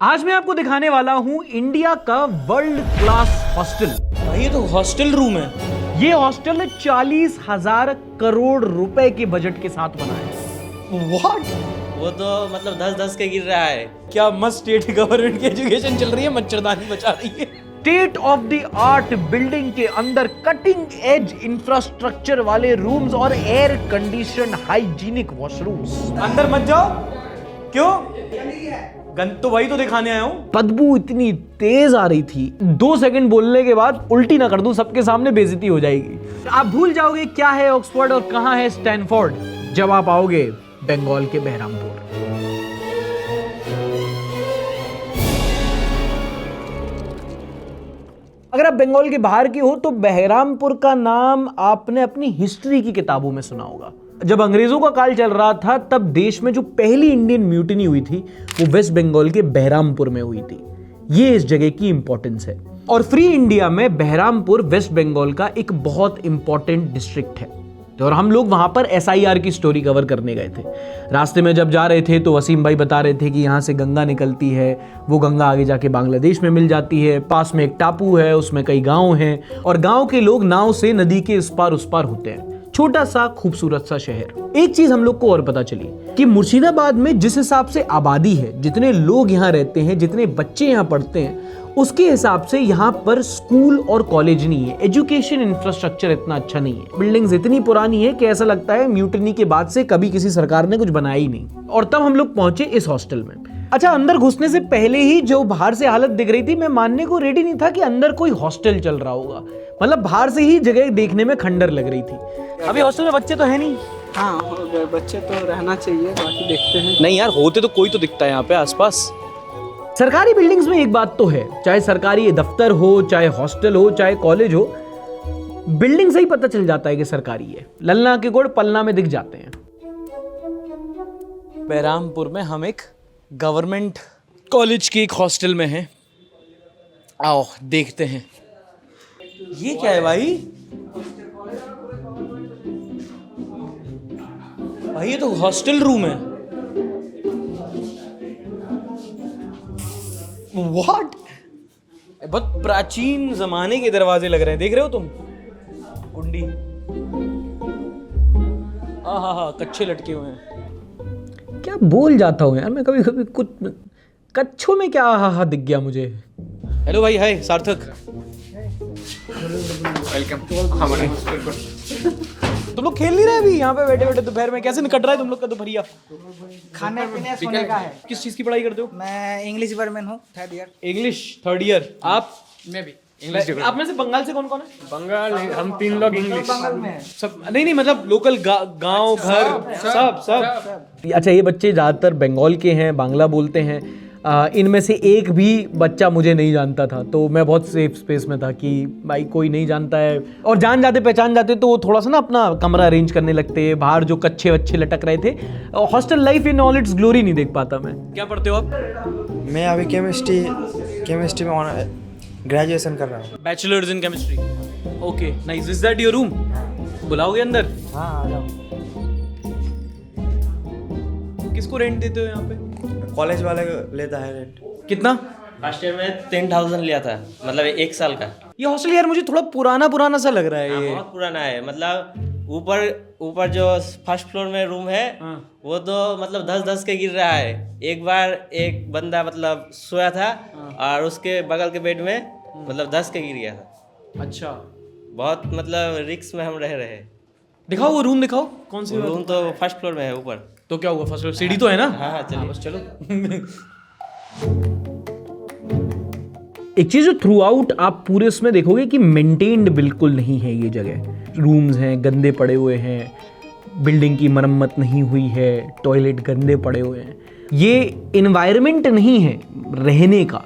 आज मैं आपको दिखाने वाला हूं इंडिया का वर्ल्ड क्लास हॉस्टल। भाई ये तो हॉस्टल रूम है। ये हॉस्टल 40,000 करोड़ रुपए के बजट के साथ बना है। व्हाट? वो तो मतलब 10-10 के गिर रहा है। क्या मस्त स्टेट गवर्नमेंट की एजुकेशन चल रही है, मच्छरदानी बचा रही है। State of the art building के अंदर कटिंग एज इंफ्रास्ट्रक्चर वाले रूम्स और एयर कंडीशन हाइजीनिक वॉशरूम्स। अंदर मत जाओ। क्यों? गंद तो वही तो दिखाने आया हूँ। बदबू इतनी तेज आ रही थी, 2 सेकंड बोलने के बाद उल्टी ना कर दूं, सबके सामने बेइज्जती हो जाएगी। आप भूल जाओगे क्या है ऑक्सफोर्ड और कहां है स्टैनफोर्ड जब आप आओगे बंगाल के बहरामपुर। अगर आप बंगाल के बाहर की हो तो बहरामपुर का नाम आपने अपनी हिस्ट्री की किताबों में सुना होगा। जब अंग्रेजों का काल चल रहा था तब देश में जो पहली इंडियन म्यूटिनी हुई थी वो वेस्ट बंगाल के बहरामपुर में हुई थी। ये इस जगह की इंपॉर्टेंस है। और फ्री इंडिया में बहरामपुर वेस्ट बंगाल का एक बहुत इंपॉर्टेंट डिस्ट्रिक्ट है और हम लोग वहां पर SIR की स्टोरी कवर करने गए थे। रास्ते में जब जा रहे थे तो वसीम भाई बता रहे थे कि यहाँ से गंगा निकलती है, वो गंगा आगे जाके बांग्लादेश में मिल जाती है, पास में एक टापू है, उसमें कई गांव हैं और गांव के लोग नाव से नदी के इस पार उस पार होते हैं। छोटा सा खूबसूरत सा शहर। एक चीज हम लोग को और पता चली कि मुर्शिदाबाद में जिस हिसाब से आबादी है, जितने लोग यहाँ रहते हैं, जितने बच्चे यहाँ पढ़ते हैं, उसके हिसाब से यहाँ पर स्कूल और कॉलेज नहीं है। एजुकेशन इंफ्रास्ट्रक्चर इतना अच्छा नहीं है। बिल्डिंग्स इतनी पुरानी है कि ऐसा लगता है म्यूटिनी के बाद से कभी किसी सरकार ने कुछ बनाया ही नहीं। और तब हम लोग पहुंचे इस हॉस्टल में। अच्छा, अंदर घुसने से पहले ही जो बाहर से हालत दिख रही थी, मैं मानने को रेडी नहीं था कि अंदर कोई हॉस्टल चल रहा होगा। मतलब बाहर से ही जगह देखने में खंडर लग रही थी। अभी हॉस्टल में बच्चे तो है नहीं। हाँ, बच्चे तो रहना चाहिए, बाकी देखते हैं। नहीं यार, होते तो कोई तो दिखता है यहाँ पे आसपास। सरकारी बिल्डिंग्स में एक बात तो है, चाहे सरकारी दफ्तर हो, चाहे हॉस्टल हो, चाहे कॉलेज हो, बिल्डिंग से ही पता चल जाता है कि सरकारी है। ललना के गुड़ पलना में दिख जाते हैं। बहरामपुर में हम एक गवर्नमेंट कॉलेज के एक हॉस्टल में हैं। आओ देखते हैं। ये क्या है भाई? भाई ये तो हॉस्टल रूम है। व्हाट? बहुत प्राचीन जमाने के दरवाजे लग रहे हैं। देख रहे हो तुम? कुंडी। हाँ, कच्चे लटके हुए हैं। क्या बोल जाता हूँ यार मैं कभी कभी। कुछ कच्छों में क्या हा दिख गया मुझे। हेलो भाई, हाय सार्थक। वेलकम। तुम लोग खेल नहीं रहे अभी यहाँ पे बैठे बैठे दोपहर में? कैसे निकट रहा है तुम लोग का दोपहरिया? खाने पीने सोने का है। किस चीज की पढ़ाई करते हो? मैं इंग्लिश डिपार्टमेंट हूँ, 3rd year. English 3rd year. आप? मैं भी इंग्लिश। आप में से बंगाल से कौन कौन है? बंगाल हम 3 लोग इंग्लिश। बंगाल में है। सब? नहीं मतलब लोकल गांव घर सब। अच्छा, ये बच्चे ज़्यादातर बंगाल के हैं, बांग्ला बोलते हैं। इनमें से एक भी बच्चा मुझे नहीं जानता था, तो मैं बहुत सेफ स्पेस में था कि भाई कोई नहीं जानता है। और जान जाते पहचान जाते तो वो थोड़ा सा ना अपना कमरा अरेंज करने लगते। बाहर जो कच्चे वच्चे लटक रहे थे। Hostel life in all it's glory नहीं देख पाता मैं। क्या पढ़ते हो आप? मैं अभी केमिस्ट्री में ग्रेजुएशन कर रहा हूँ। Bachelors in chemistry. Okay, nice. Is that your room? बुलाओगे अंदर? हाँ, आ जाओ। किसको रेंट देते हो यहाँ पे? कॉलेज वाले लेता है रेंट। कितना? फर्स्ट ईयर में 10,000 लिया था, मतलब 1 साल का। ये हॉस्टल यार मुझे थोड़ा पुराना सा लग रहा है। ये बहुत पुराना है। मतलब ऊपर जो फर्स्ट फ्लोर में रूम है वो तो मतलब 10-10 के गिर रहा है। एक बार एक बंदा मतलब सोया था और उसके बगल के बेड में मतलब 10 के गिर गया था। अच्छा, बहुत मतलब रिस्क में हम रह रहे हैं। दिखाओ वो रूम, दिखाओ कौन सी रूम तो फर्स्ट फ्लोर में है ऊपर। तो क्या हुआ? फर्स्ट फ्लोर सीढ़ी तो है ना? हाँ, चलिए। बस चलो। एक चीज जो थ्रू आउट आप पूरे उसमें देखोगे कि मेंटेन्ड बिल्कुल नहीं है ये जगह। रूम्स हैं गंदे पड़े हुए हैं, बिल्डिंग की मरम्मत नहीं हुई है, टॉयलेट गंदे पड़े हुए हैं। ये इन्वायरमेंट नहीं है रहने का।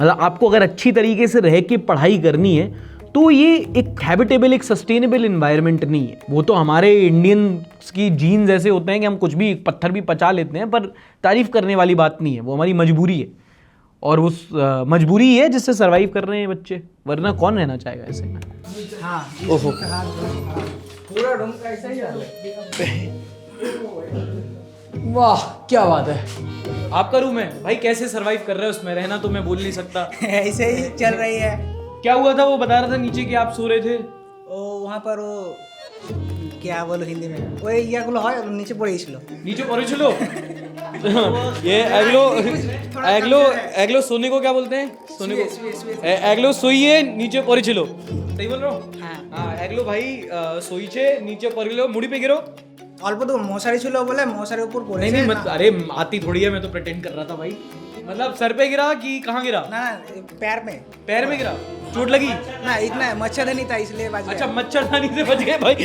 मतलब आपको अगर अच्छी तरीके से रह के पढ़ाई करनी है तो ये एक हैबिटेबल, एक सस्टेनेबल इन्वायरमेंट नहीं है। वो तो हमारे इंडियंस की जीन्स ऐसे होते हैं कि हम कुछ भी पत्थर भी पचा लेते हैं, पर तारीफ करने वाली बात नहीं है। वो हमारी मजबूरी है और वो मजबूरी ही है जिससे सरवाइव कर रहे हैं बच्चे, वरना कौन रहना चाहेगा ऐसे में। हाँ, ओहो, पूरा रूम का ऐसा ही हाल है। वाह क्या बात है। आपका रूम है भाई, कैसे सरवाइव कर रहे हो उसमें? रहना तो मैं बोल नहीं सकता। ऐसे ही चल रही है। क्या हुआ था? वो बता रहा था नीचे कि आप सो रहे थे। वहाँ पर वो क्या बोलो हिंदी में, वो ইয়াগুলো হয় নিচে পড়েছিল। नीचे पड़े चलो। ये एग्लो सोने को क्या बोलते हैं? सोने को एग्लो सोइए नीचे पड़े चलो, सही बोल रहा हूँ? हाँ एग्लो भाई सोइचे नीचे पड़े लो, मुड़ी पे गिरो। অল্প তো মশারি ছিল বলে মশারির উপর পড়েছে। नहीं मत, अरे आती थोड़ी है, मैं तो प्रिटेंड कर रहा था भाई। मतलब सर पे गिरा कि कहाँ गिरा? ना पैर में। पैर में गिरा? चोट लगी? ना इतना मच्छरदानी था इसलिए बच गया। अच्छा मच्छरदानी से बच गए भाई।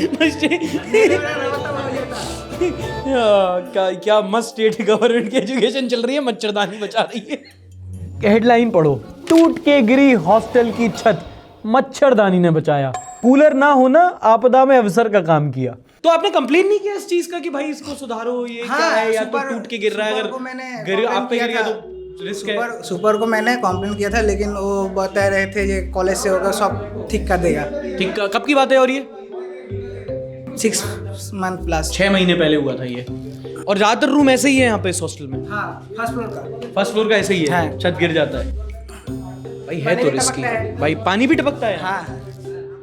क्या मस्त स्टेट गवर्नमेंट की एजुकेशन चल रही है, मच्छरदानी बचा रही है। हेडलाइन पढ़ो, टूट के गिरी हॉस्टल की छत, मच्छरदानी ने बचाया, कूलर ना होना आपदा में अवसर का काम किया। तो आपने कंप्लेन नहीं किया इस चीज का कि भाई इसको सुधारो, ये क्या है, या तो टूट के गिर रहा है, अगर आप पे गिर गया तो रिस्क है। सुपर को मैंने कंप्लेन किया था, लेकिन वो बता रहे थे ये कॉलेज से होगा सब ठीक कर देगा। ठीक कब की बात है? और ये 6 मंथ प्लस। 6 महीने पहले हुआ था ये। और ज्यादातर रूम ऐसे ही है यहाँ पे इस हॉस्टल में? हाँ फर्स्ट फ्लोर का। फर्स्ट फ्लोर का ऐसे ही है, हाँ। छत गिर जाता है भाई, है तो रिस्की भाई। पानी भी टपकता है? हाँ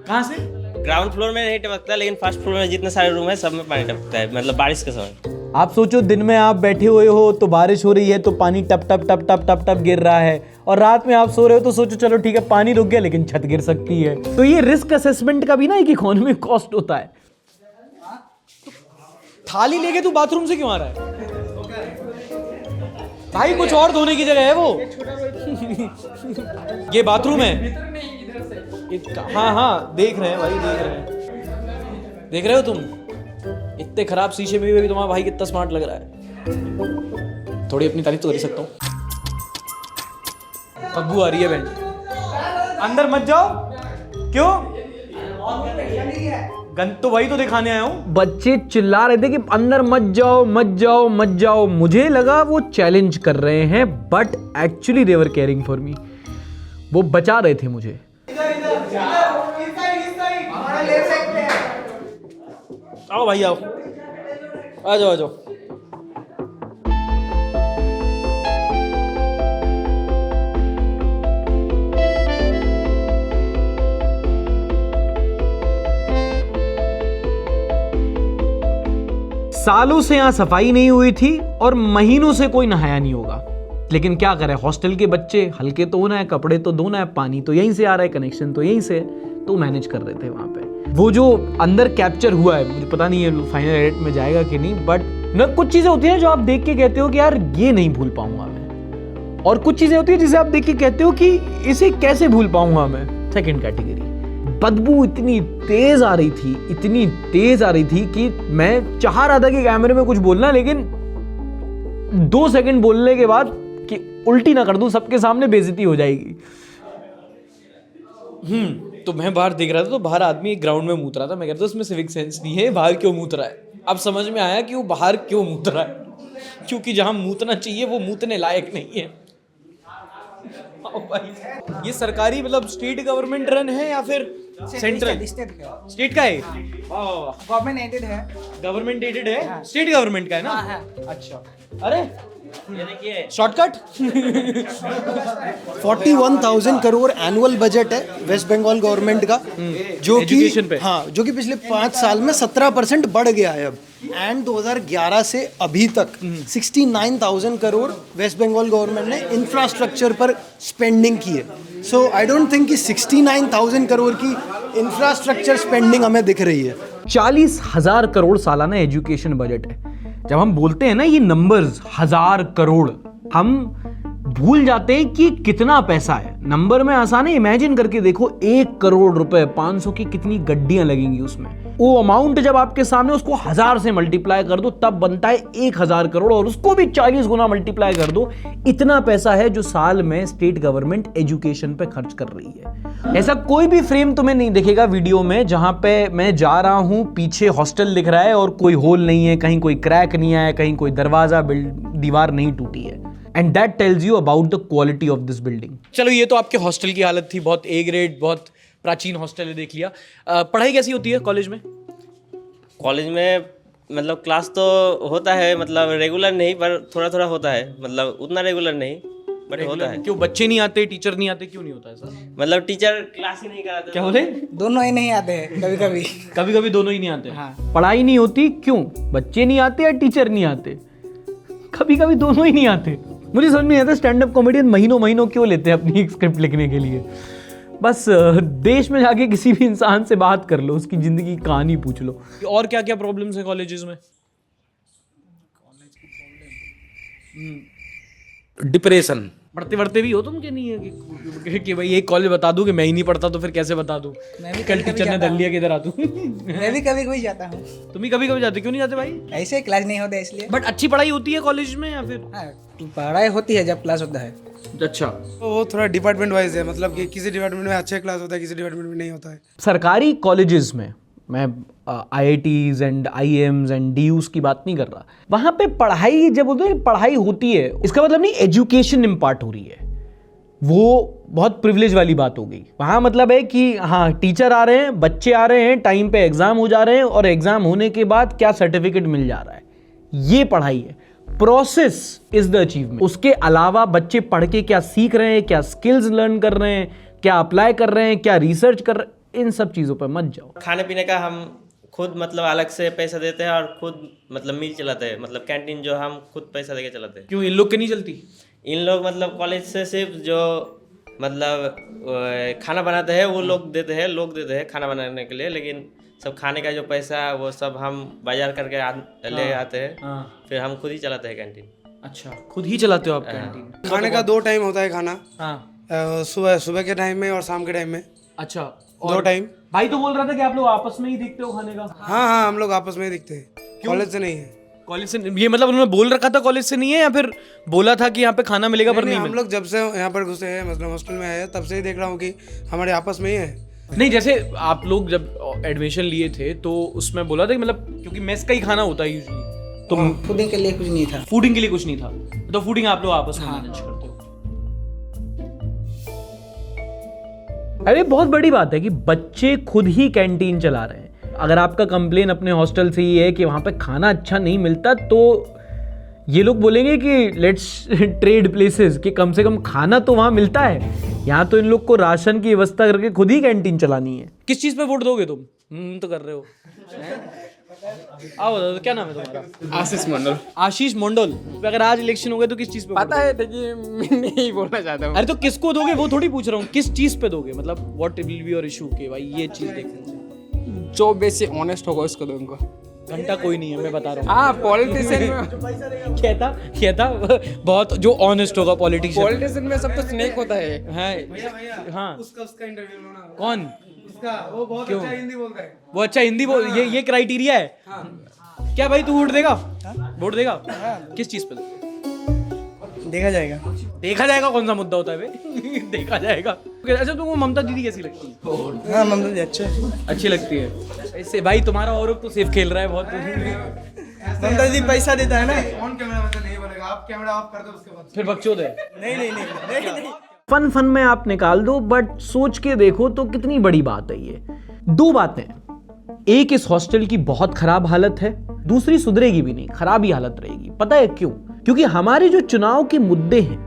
कहाँ से? ग्राउंड फ्लोर में नहीं टपकता, लेकिन फर्स्ट फ्लोर में जितने सारे रूम है सब में पानी टपकता है, मतलब बारिश के समय। आप सोचो दिन में आप बैठे हुए हो तो बारिश हो रही है तो पानी टप टप टप टप टप टप गिर रहा है, और रात में आप सो रहे हो तो सोचो चलो ठीक है पानी रुक गया लेकिन छत गिर सकती है। तो ये रिस्क असेसमेंट का भी ना एक इकोनॉमिक कॉस्ट होता है। थाली लेके तू बाथरूम से क्यों आ रहा है भाई? कुछ और धोने की जगह है वो। ये बाथरूम है। हाँ हाँ देख रहे हैं भाई, देख रहे हो तुम? इतने खराब शीशे में भी तुम्हारा भाई कितना स्मार्ट लग रहा है। थोड़ी अपनी तारीफ तो कर ही सकता हूँ। बदबू आ रही है बहन, अंदर मत जाओ। क्यों? गंद तो वही तो दिखाने आया हूँ। बच्चे चिल्ला रहे थे कि अंदर मत जाओ मत जाओ मत जाओ। मुझे लगा वो चैलेंज कर रहे हैं, but actually they were caring for me. वो बचा रहे थे मुझे। आओ भाई आओ, आ जाओ आ जाओ। सालों से यहाँ सफाई नहीं हुई थी और महीनों से कोई नहाया नहीं होगा, लेकिन क्या करें, हॉस्टल के बच्चे हल्के तो होना है, कपड़े तो धोना है, पानी तो यहीं से आ रहा है, कनेक्शन तो यहीं से, तो मैनेज कर रहे थे वहाँ पे। वो जो अंदर कैप्चर हुआ है, मुझे पता नहीं है फाइनल एडिट में जाएगा कि नहीं, बट न कुछ चीजें होती हैं जो आप देख के कहते हो कि यार ये नहीं भूल पाऊंगा मैं, और कुछ चीजें होती है जिसे आप देख के कहते हो कि इसे कैसे भूल पाऊंगा मैं। सेकेंड कैटेगरी, बदबू इतनी तेज आ रही थी, इतनी तेज आ रही थी कि मैं चाह रहा था कि कैमरे में कुछ बोलना, लेकिन 2 सेकंड बोलने के बाद कि उल्टी ना कर दूं, सबके सामने बेइज्जती हो जाएगी। तो मैं बाहर देख रहा था तो बाहर आदमी एक ग्राउंड में मूत रहा था। मैं कहता था उसमें सिविक सेंस नहीं है, बाहर क्यों मूत रहा है। अब समझ में आया कि वो बाहर क्यों मूत रहा है, क्योंकि जहां मूतना चाहिए वो मूतने लायक नहीं है। भाई ये सरकारी मतलब स्टेट गवर्नमेंट रन है या फिर सेंट्रल? स्टेट का है, गवर्नमेंट एडेड है। गवर्नमेंट एडेड है, स्टेट गवर्नमेंट का है ना? अच्छा, अरे ये देखिए शॉर्टकट। 41,000 करोड़ एनुअल बजट है वेस्ट बंगाल गवर्नमेंट का, जो एजुकेशन पे। कि हाँ, जो कि पिछले 5 साल में 17% बढ़ गया है अब। एंड 2011 से अभी तक 69,000 करोड़ वेस्ट बंगाल गवर्नमेंट ने इंफ्रास्ट्रक्चर पर स्पेंडिंग की है। सो आई डोंट थिंक कि 69,000 करोड़ की इंफ्रास्ट्रक्चर स्पेंडिंग हमें दिख रही है। 40,000 करोड़ सालाना एजुकेशन बजट है। जब हम बोलते हैं ना ये नंबर्स 1000 करोड़, हम भूल जाते हैं कि कितना पैसा है। नंबर में आसान है, इमेजिन करके देखो 1 करोड़ रुपए 500 की कितनी गड्डियां लगेंगी उसमें। वो अमाउंट जब आपके सामने उसको 1000 से मल्टीप्लाई कर दो तब बनता है 1000 करोड़, और उसको भी 40 गुना मल्टीप्लाई कर दो, इतना पैसा है जो साल में स्टेट गवर्नमेंट एजुकेशन पे खर्च कर रही है। ऐसा कोई भी फ्रेम तुम्हें नहीं दिखेगा वीडियो में जहां पे मैं जा रहा हूं, पीछे हॉस्टल दिख रहा है और कोई होल नहीं है, कहीं कोई क्रैक नहीं आया, कहीं कोई दरवाजा दीवार नहीं टूटी है। And that tells you about the quality of this building. चलो ये तो आपके हॉस्टल की हालत थी, बहुत ए ग्रेड, बहुत प्राचीन हॉस्टल है, देख लिया। पढ़ाई कैसी होती है कॉलेज में? कॉलेज में मतलब क्लास तो होता है, मतलब रेगुलर नहीं, पर थोड़ा थोड़ा होता है, मतलब उतना रेगुलर नहीं, बट होता है। क्यों बच्चे नहीं आते, टीचर नहीं आते, क्यों नहीं होता ऐसा? मतलब टीचर क्लास ही नहीं कराते। क्या बोले? दोनों ही नहीं आते हैं कभी कभी। कभी कभी दोनों ही नहीं आते। हाँ। पढ़ाई नहीं होती क्यों? बच्चे नहीं आते या टीचर नहीं आते? कभी कभी दोनों ही नहीं आते। मुझे समझ में नहीं आता स्टैंड अप कॉमेडियन महीनों महीनों क्यों लेते हैं अपनी एक स्क्रिप्ट लिखने के लिए। बस देश में जाके किसी भी इंसान से बात कर लो, उसकी जिंदगी की कहानी पूछ लो। और क्या क्या प्रॉब्लम्स है कॉलेजेस में? डिप्रेशन। पढ़ते पढ़ते भी हो तुम कि नहीं है कि भाई एक कॉलेज बता दूं कि मैं ही नहीं पढ़ता तो फिर कैसे बता दूं? मैं भी कल टीचर ने दल लिया किधर आ तू? मैं भी कभी कभी जाता हूँ। तुम ही कभी कभी जाते, क्यों नहीं जाते भाई? ऐसे क्लास नहीं होता इसलिए। बट अच्छी पढ़ाई होती है कॉलेज में या फिर? हाँ, पढ़ाई होती है जब क्लास होता है। अच्छा। तो वो थोड़ा डिपार्टमेंट वाइज है, मतलब कि किसी डिपार्टमेंट में अच्छे क्लास होता है, किसी डिपार्टमेंट में नहीं होता है। सरकारी कॉलेजेस में, मैं IITs and IIMs and DUs की बात नहीं कर रहा, वहां पे पढ़ाई जब होती है, पढ़ाई होती है, इसका मतलब नहीं एजुकेशन इम्पार्ट हो रही है, वो बहुत प्रिविलेज वाली बात हो गई। वहां मतलब है कि हाँ टीचर आ रहे हैं, बच्चे आ रहे हैं, टाइम पे एग्जाम हो जा रहे हैं और एग्जाम होने के बाद क्या सर्टिफिकेट मिल जा रहा है, ये पढ़ाई है। Process is the achievement. उसके अलावा बच्चे पढ़ के क्या सीख रहे हैं, क्या स्किल्स लर्न कर रहे हैं, क्या अप्लाई कर रहे हैं, क्या रिसर्च कर रहे हैं, इन सब चीजों पर मत जाओ। खाने पीने का हम खुद मतलब अलग से पैसा देते हैं और खुद मतलब मील चलाते हैं, मतलब कैंटीन जो हम खुद पैसा देके चलाते हैं। क्यों इन लोग की नहीं चलती? इन लोग मतलब कॉलेज से सिर्फ जो मतलब खाना बनाते हैं वो लोग देते हैं खाना बनाने के लिए, लेकिन सब खाने का जो पैसा है वो सब हम बाजार करके ले आते हैं। हाँ। फिर हम खुद ही चलाते हैं कैंटीन। अच्छा, खुद ही चलाते हो आप कैंटीन? खाने का 2 टाइम होता है खाना, हाँ। सुबह के टाइम में और शाम के टाइम में। अच्छा, 2 टाइम। भाई तो बोल रहा था कि आप लोग आपस में ही देखते हो खाने का? हाँ, हम लोग आपस में ही दिखते हैं, कॉलेज से नहीं है। कॉलेज से? ये मतलब उन्होंने बोल रखा था कॉलेज से नहीं है या फिर बोला था कि यहाँ पे खाना मिलेगा पर नहीं? हम लोग जब से यहाँ पर घुसे हैं, मतलब हॉस्टल में आए हैं, तब से ही देख रहा हूँ कि हमारे आपस में ही है। नहीं, जैसे आप लोग जब एडमिशन लिए थे तो उसमें बोला था कि मतलब क्योंकि मेस का ही खाना होता है यूजुअली, तो फूडिंग के लिए कुछ नहीं था। फूडिंग के लिए कुछ नहीं था, तो फूडिंग आप लोग आपस में मैनेज करते हो। अरे बहुत बड़ी बात है कि बच्चे खुद ही कैंटीन चला रहे हैं। अगर आपका कंप्लेन अपने हॉस्टल से ही है कि वहाँ पे खाना अच्छा नहीं मिलता, तो ये लोग बोलेंगे कि लेट्स ट्रेड प्लेसेस, कि कम से कम खाना तो वहाँ मिलता है। यहाँ तो इन लोग को राशन की व्यवस्था करके खुद ही कैंटीन चलानी है। किस चीज़ पे वोट दोगे तुम? तो कर रहे हो। आओ बताओ, क्या नाम है तुम्हारा? आशीष मंडल। आशीष मंडल। अगर आज इलेक्शन हो गए तो किस चीज़ पे? पता है, देखिए मैं नहीं बोलना चाहता हूँ। अरे तो किसको दोगे वो थोड़ी पूछ रहा हूँ, किस चीज़ पे दोगे? मतलब what will be your issue के भाई ये चीज़ देखो। जो बेसिक ऑनेस्ट होगा उसको दूंगा। घंटा कोई नहीं है, मैं बता रहा हूँ। हाँ, पॉलिटिशियन कहता बहुत जो ऑनेस्ट होगा पॉलिटिशियन। पॉलिटिशियन में सब तो स्नेक होता है। हाँ, उसका इंटरव्यू लो ना। कौन? उसका, वो बहुत अच्छा हिंदी बोलता है। वो अच्छा हिंदी बोल, ये क्राइटेरिया है? क्या भाई तू वोट देगा? वोट देगा? किस चीज़ पे? देखा जाएगा। देखा जाएगा कौन सा मुद्दा होता है बे? देखा जाएगा। अच्छा तुमको ममता दीदी कैसी लगती है? हाँ, ममता जी अच्छी लगती है। ऐसे भाई तुम्हारा और तो सेफ खेल रहा है बहुत। ममता जी पैसा देता है ना। ऑन कैमरा में तो नहीं बोलेगा, आप कैमरा ऑफ कर दो उसके बाद। फिर बकचोद है। नहीं। फन में आप निकाल दो, बट सोच के देखो तो कितनी बड़ी बात है ये। 2 बातें, एक इस हॉस्टल की बहुत खराब हालत है, दूसरी सुधरेगी भी नहीं, खराब ही हालत रहेगी। पता है क्यों? क्योंकि हमारे जो चुनाव के मुद्दे हैं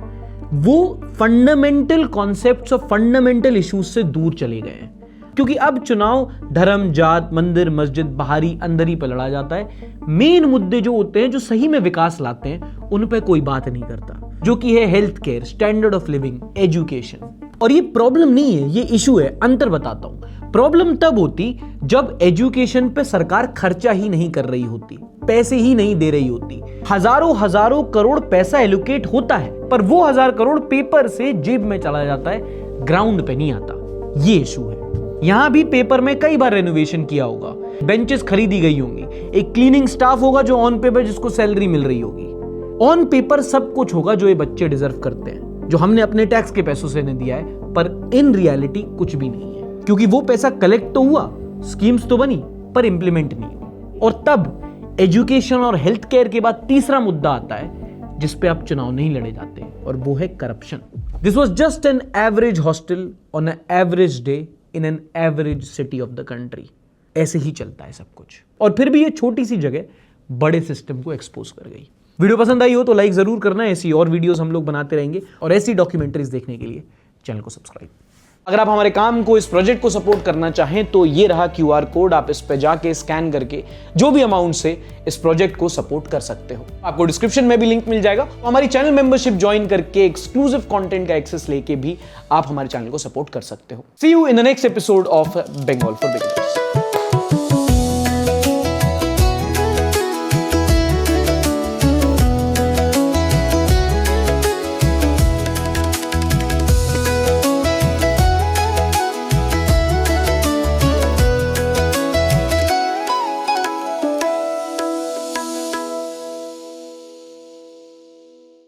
वो फंडामेंटल कॉन्सेप्ट्स और फंडामेंटल इश्यूज से दूर चले गए हैं। क्योंकि अब चुनाव धर्म, जात, मंदिर, मस्जिद, बाहरी, अंदर ही पे लड़ा जाता है। मेन मुद्दे जो होते हैं, जो सही में विकास लाते हैं, उन पे कोई बात नहीं करता, जो कि है health care, standard of living, education. और ये प्रॉब्लम नहीं है, ये इशू है। अंतर बताता हूं। प्रॉब्लम तब होती जब एजुकेशन पे सरकार खर्चा ही नहीं कर रही होती, पैसे ही नहीं दे रही होती। हजारों करोड़ पैसा एलोकेट होता है, पर वो 1000 करोड़ पेपर से जेब में चला जाता है, ग्राउंड पे नहीं आता। ये इशू है। यहां भी पेपर में कई बार रेनोवेशन किया होगा, बेंचेस खरीदी गई होंगी, एक क्लीनिंग स्टाफ होगा जो ऑन पेपर जिसको सैलरी मिल रही होगी। ऑन पेपर सब कुछ होगा जो ये बच्चे डिजर्व करते हैं, जो हमने अपने टैक्स के पैसों से इन्हें दिया है, पर इन रियलिटी कुछ भी नहीं है। क्योंकि वो पैसा कलेक्ट तो हुआ, स्कीम्स तो बनी, पर इंप्लीमेंट नहीं हुई। और तब एजुकेशन और हेल्थ केयर के बाद तीसरा मुद्दा आता है जिस पे अब चुनाव नहीं लड़े जाते, और वो है corruption. This was just an average hostel on an average day in an average city of the country. ऐसे ही चलता है सब कुछ। और फिर भी ये छोटी सी जगह बड़े सिस्टम को एक्सपोज कर गई। वीडियो पसंद आई हो तो लाइक जरूर करना, ऐसी और वीडियोस हम लोग बनाते रहेंगे और ऐसी डॉक्यूमेंट्रीज देखने के लिए चैनल को सब्सक्राइब। अगर आप हमारे काम को, इस प्रोजेक्ट को सपोर्ट करना चाहें तो ये रहा QR कोड, आप इस पे जाके स्कैन करके जो भी अमाउंट से इस प्रोजेक्ट को सपोर्ट कर सकते हो। आपको डिस्क्रिप्शन में भी लिंक मिल जाएगा। तो हमारी चैनल मेंबरशिप ज्वाइन करके एक्सक्लूसिव कंटेंट का एक्सेस लेके भी आप हमारे चैनल को सपोर्ट कर सकते हो। See you in the next episode of Bengal for beginners.